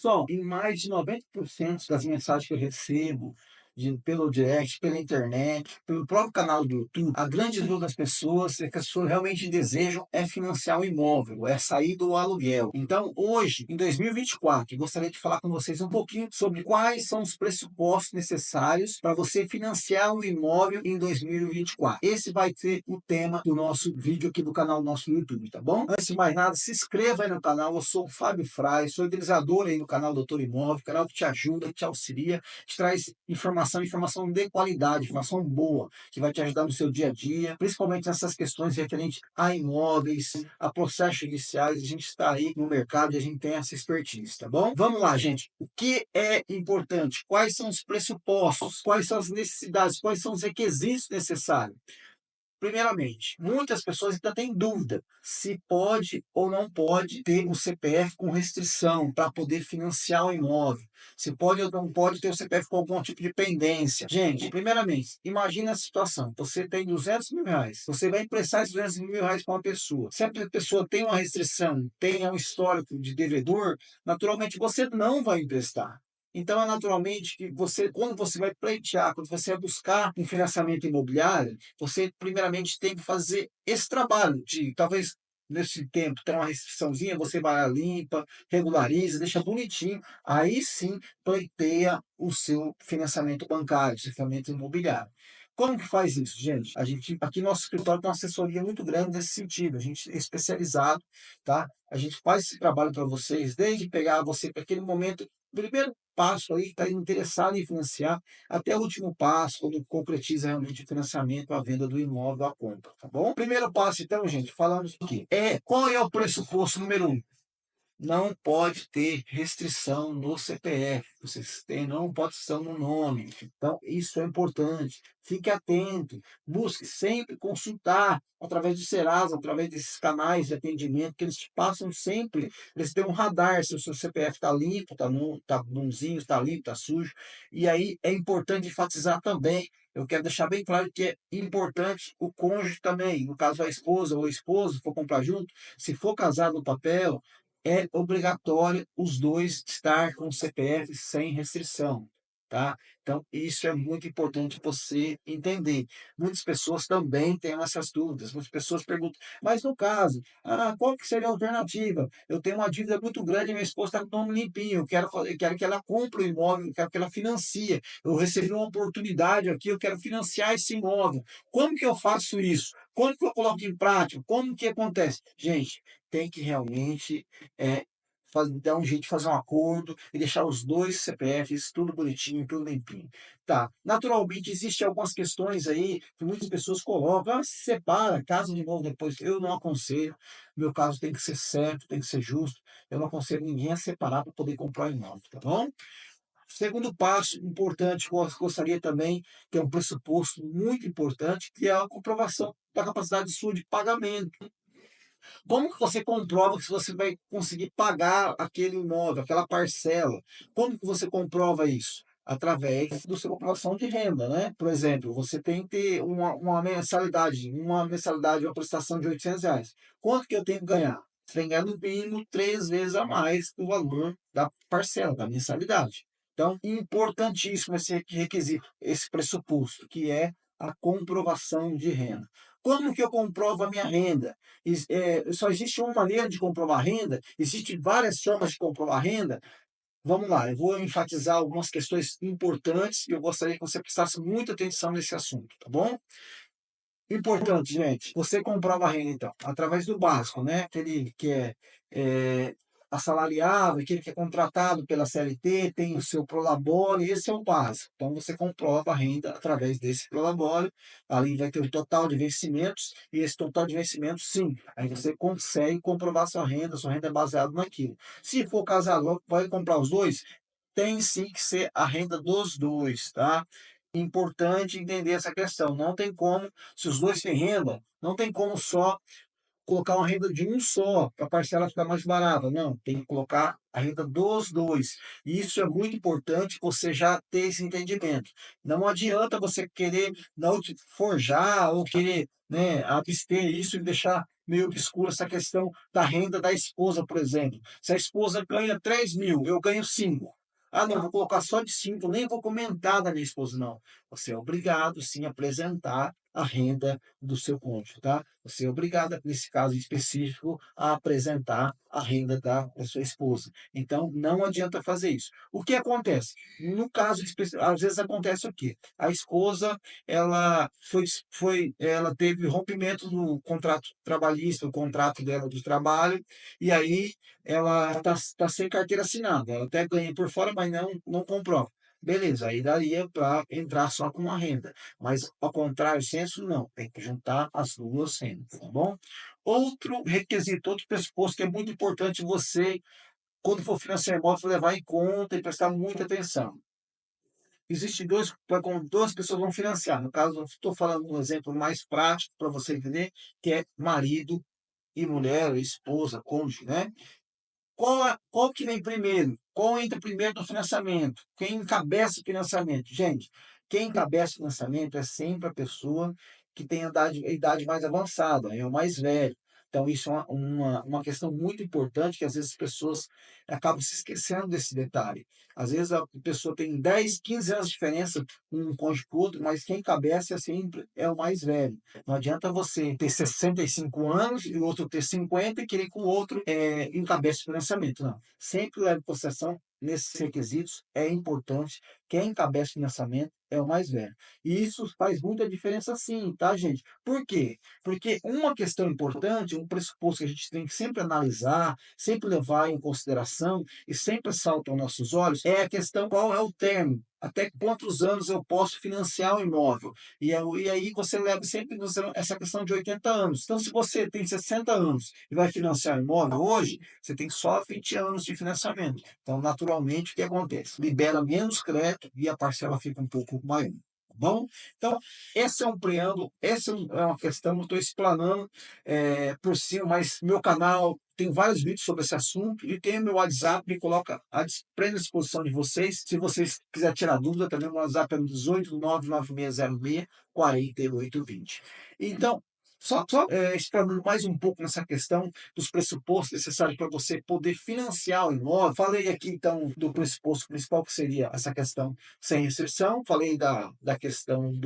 Pessoal, em mais de 90% das mensagens que eu recebo, pelo direct, pela internet, pelo próprio canal do YouTube, a grande dúvida das pessoas é que as pessoas realmente desejam é financiar o imóvel, é sair do aluguel. Então, hoje, em 2024, eu gostaria de falar com vocês um pouquinho sobre quais são os pressupostos necessários para você financiar um imóvel em 2024. Esse vai ser o tema do nosso vídeo aqui do canal do nosso YouTube, tá bom? Antes de mais nada, se inscreva aí no canal. Eu sou o Fábio Fraz, sou idealizador aí no canal Doutor Imóvel, canal que te ajuda, que te auxilia, te traz informação de qualidade, informação boa, que vai te ajudar no seu dia a dia, principalmente nessas questões referentes a imóveis, a processos judiciais. A gente está aí no mercado e a gente tem essa expertise, tá bom? Vamos lá, gente. O que é importante? Quais são os pressupostos? Quais são as necessidades? Quais são os requisitos necessários? Primeiramente, muitas pessoas ainda têm dúvida se pode ou não pode ter o CPF com restrição para poder financiar o imóvel. Se pode ou não pode ter o CPF com algum tipo de pendência. Gente, primeiramente, imagine a situação. Você tem R$ 200.000. Você vai emprestar esses R$ 200.000 para uma pessoa. Se a pessoa tem uma restrição, tem um histórico de devedor, naturalmente você não vai emprestar. Então, é naturalmente que você, quando você vai pleitear, quando você vai buscar um financiamento imobiliário, você primeiramente tem que fazer esse trabalho de, talvez, nesse tempo, ter uma restriçãozinha, você vai lá, limpa, regulariza, deixa bonitinho, aí sim pleiteia o seu financiamento bancário, seu financiamento imobiliário. Como que faz isso, gente? A gente, aqui no nosso escritório tem uma assessoria muito grande nesse sentido, a gente é especializado, tá? A gente faz esse trabalho para vocês, desde pegar você para aquele momento, primeiro passo aí, está interessado em financiar, até o último passo, quando concretiza realmente o financiamento, a venda do imóvel, a compra, tá bom? Primeiro passo, então, gente, falamos aqui, qual é o pressuposto número um? Não pode ter restrição no CPF, vocês têm, não pode estar no nome. Então, isso é importante. Fique atento, busque sempre consultar através do Serasa, através desses canais de atendimento, que eles te passam sempre, eles têm um radar se o seu CPF está limpo, está bonzinho, está limpo, está sujo. E aí é importante enfatizar também, eu quero deixar bem claro que é importante o cônjuge também, no caso a esposa ou o esposo, for comprar junto, se for casado no papel, é obrigatório os dois estar com o CPF sem restrição, tá? Então, isso é muito importante você entender. Muitas pessoas também têm essas dúvidas. Muitas pessoas perguntam, mas no caso, qual que seria a alternativa? Eu tenho uma dívida muito grande, minha esposa está com o nome limpinho, eu quero que ela compre o imóvel, eu quero que ela financie. Eu recebi uma oportunidade aqui, eu quero financiar esse imóvel. Como que eu faço isso? Como que eu coloco em prática? Como que acontece? Gente, tem que realmente é, dar um jeito de fazer um acordo e deixar os dois CPFs tudo bonitinho, tudo limpinho. Tá. Naturalmente, existem algumas questões aí que muitas pessoas colocam, se separa, casa de novo depois. Eu não aconselho. Meu caso tem que ser certo, tem que ser justo. Eu não aconselho ninguém a separar para poder comprar o imóvel, tá bom? Segundo passo importante, que eu gostaria também, que é um pressuposto muito importante, que é a comprovação da capacidade sua de pagamento. Como que você comprova que você vai conseguir pagar aquele imóvel, aquela parcela? Como que você comprova isso? Através da sua comprovação de renda, né? Por exemplo, você tem que ter uma mensalidade, uma prestação de R$ 800. Quanto que eu tenho que ganhar? Você tem que ganhar no mínimo 3 vezes a mais do valor da parcela, da mensalidade. Então, importantíssimo esse requisito, esse pressuposto, que é a comprovação de renda. Como que eu comprovo a minha renda? Só existe uma maneira de comprovar a renda? Existem várias formas de comprovar a renda? Vamos lá, eu vou enfatizar algumas questões importantes e eu gostaria que você prestasse muita atenção nesse assunto, tá bom? Importante, gente, você comprova a renda, então, através do básico, né? Aquele que é assalariado, aquele que é contratado pela CLT, tem o seu prolabore, esse é o básico. Então, você comprova a renda através desse prolabore, ali vai ter o total de vencimentos, e esse total de vencimentos, sim, aí você consegue comprovar sua renda é baseada naquilo. Se for casado, vai comprar os dois? Tem sim que ser a renda dos dois, tá? Importante entender essa questão. Não tem como, se os dois têm renda, não tem como só colocar uma renda de um só, para a parcela ficar mais barata. Não, tem que colocar a renda dos dois. E isso é muito importante você já ter esse entendimento. Não adianta você querer não te forjar ou querer, né, abster isso e deixar meio obscura essa questão da renda da esposa, por exemplo. Se a esposa ganha 3.000, eu ganho 5. Ah, não, vou colocar só de 5, nem vou comentar da minha esposa, não. Você é obrigado, sim, a apresentar a renda do seu cônjuge, tá? Você é obrigado, nesse caso específico, a apresentar a renda da sua esposa. Então, não adianta fazer isso. O que acontece? No caso específico, às vezes acontece o quê? A esposa, ela teve rompimento do contrato trabalhista, o contrato dela do trabalho, e aí ela está sem carteira assinada. Ela até ganha por fora, mas não comprova. Beleza, aí daria para entrar só com uma renda. Mas, ao contrário, senso, não. Tem que juntar as duas rendas, tá bom? Outro requisito, outro pressuposto que é muito importante você, quando for financiar imóvel, levar em conta e prestar muita atenção. Existem quando duas pessoas vão financiar. No caso, eu estou falando um exemplo mais prático para você entender, que é marido e mulher, esposa, cônjuge, né? Qual que vem primeiro? Qual entra primeiro no financiamento? Quem encabeça o financiamento? Gente, quem encabeça o financiamento é sempre a pessoa que tem a idade mais avançada, é o mais velho. Então, isso é uma questão muito importante que às vezes as pessoas acabam se esquecendo desse detalhe. Às vezes a pessoa tem 10, 15 anos de diferença um cônjuge para o outro, mas quem encabeça sempre é o mais velho. Não adianta você ter 65 anos e o outro ter 50 e querer que o outro encabece o financiamento. Não. Sempre leve em consideração nesses requisitos, é importante. Quem encabeça o financiamento é o mais velho. E isso faz muita diferença sim, tá, gente? Por quê? Porque uma questão importante, um pressuposto que a gente tem que sempre analisar, sempre levar em consideração e sempre salta aos nossos olhos é a questão qual é o termo. Até quantos anos eu posso financiar o imóvel? E aí você leva sempre essa questão de 80 anos. Então, se você tem 60 anos e vai financiar o imóvel hoje, você tem só 20 anos de financiamento. Então, naturalmente, o que acontece? Libera menos crédito e a parcela fica um pouco maior. Tá bom? Então, esse é um preâmbulo, essa é uma questão, eu estou explanando por cima, mas meu canal tem vários vídeos sobre esse assunto e tem o meu WhatsApp, me coloca à disposição de vocês. Se vocês quiserem tirar dúvida, também o WhatsApp é no 18996064820. Então, só explanando mais um pouco nessa questão dos pressupostos necessários para você poder financiar o imóvel. Falei aqui, então, do pressuposto principal, que seria essa questão sem restrição. Falei da questão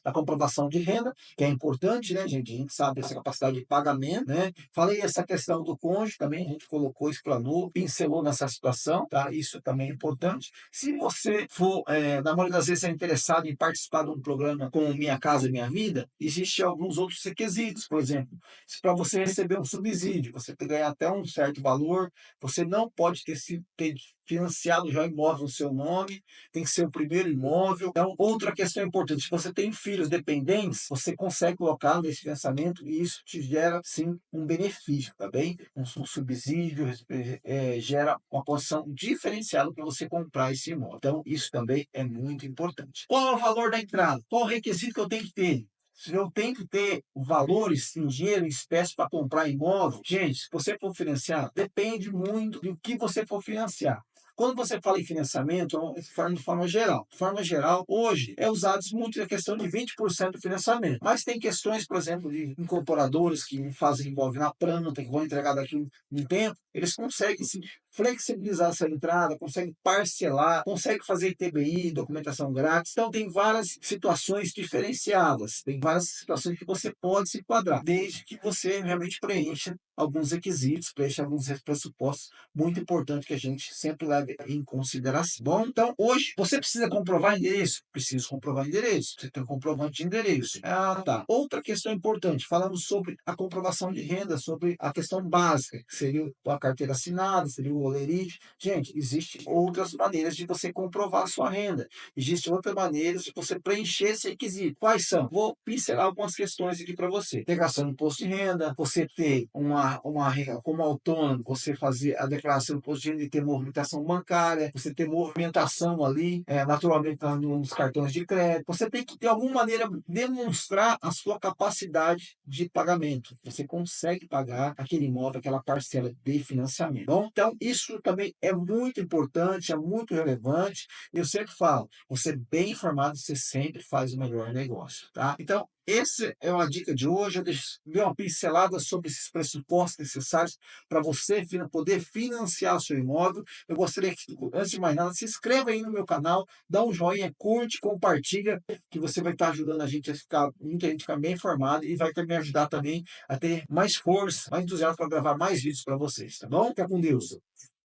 da comprovação de renda, que é importante, né, gente? A gente sabe essa capacidade de pagamento, né? Falei essa questão do cônjuge também, a gente colocou, explanou, pincelou nessa situação, tá? Isso também é importante. Se você for, na maioria das vezes, é interessado em participar de um programa como Minha Casa Minha Vida, existem alguns outros requisitos, por exemplo, se para você receber um subsídio, você tem que ganhar até um certo valor, você não pode ter financiado já imóvel no seu nome, tem que ser o primeiro imóvel. Então, outra questão importante, se você tem filhos dependentes, você consegue colocar nesse financiamento e isso te gera, sim, um benefício, tá bem? Um subsídio, gera uma condição diferenciada para você comprar esse imóvel. Então, isso também é muito importante. Qual é o valor da entrada? Qual é o requisito que eu tenho que ter? Se eu tenho que ter valores em dinheiro, em espécie, para comprar imóvel, gente, se você for financiar, depende muito do que você for financiar. Quando você fala em financiamento, de forma geral. De forma geral, hoje é usado muito a questão de 20% do financiamento. Mas tem questões, por exemplo, de incorporadores que fazem imóvel na planta, que vão entregar daqui um tempo, eles conseguem sim, flexibilizar essa entrada, conseguem parcelar, conseguem fazer TBI, documentação grátis. Então, tem várias situações diferenciadas, tem várias situações que você pode se enquadrar, desde que você realmente preencha alguns requisitos, preencha alguns pressupostos muito importante que a gente sempre leve em consideração. Bom, então hoje você precisa comprovar endereço? Preciso comprovar endereço. Você tem um comprovante de endereço. Ah, tá. Outra questão importante, falamos sobre a comprovação de renda, sobre a questão básica, que seria a carteira assinada, seria o Olerite. Gente, existem outras maneiras de você comprovar a sua renda. Existem outras maneiras de você preencher esse requisito. Quais são? Vou pincelar algumas questões aqui para você. Declaração do imposto de renda, você ter uma renda como autônomo, você fazer a declaração do imposto de renda e ter movimentação bancária, você ter movimentação ali, naturalmente nos cartões de crédito. Você tem que, de alguma maneira, demonstrar a sua capacidade de pagamento. Você consegue pagar aquele imóvel, aquela parcela de financiamento. Bom, então, isso também é muito importante, é muito relevante. Eu sempre falo, você bem informado, você sempre faz o melhor negócio, tá? Então, essa é uma dica de hoje. Eu dei uma pincelada sobre esses pressupostos necessários para você poder financiar o seu imóvel. Eu gostaria que, antes de mais nada, se inscreva aí no meu canal, dá um joinha, curte, compartilha, que você vai estar ajudando a gente a ficar, muita gente ficar bem informada e vai me ajudar também a ter mais força, mais entusiasmo para gravar mais vídeos para vocês, tá bom? Fica com Deus.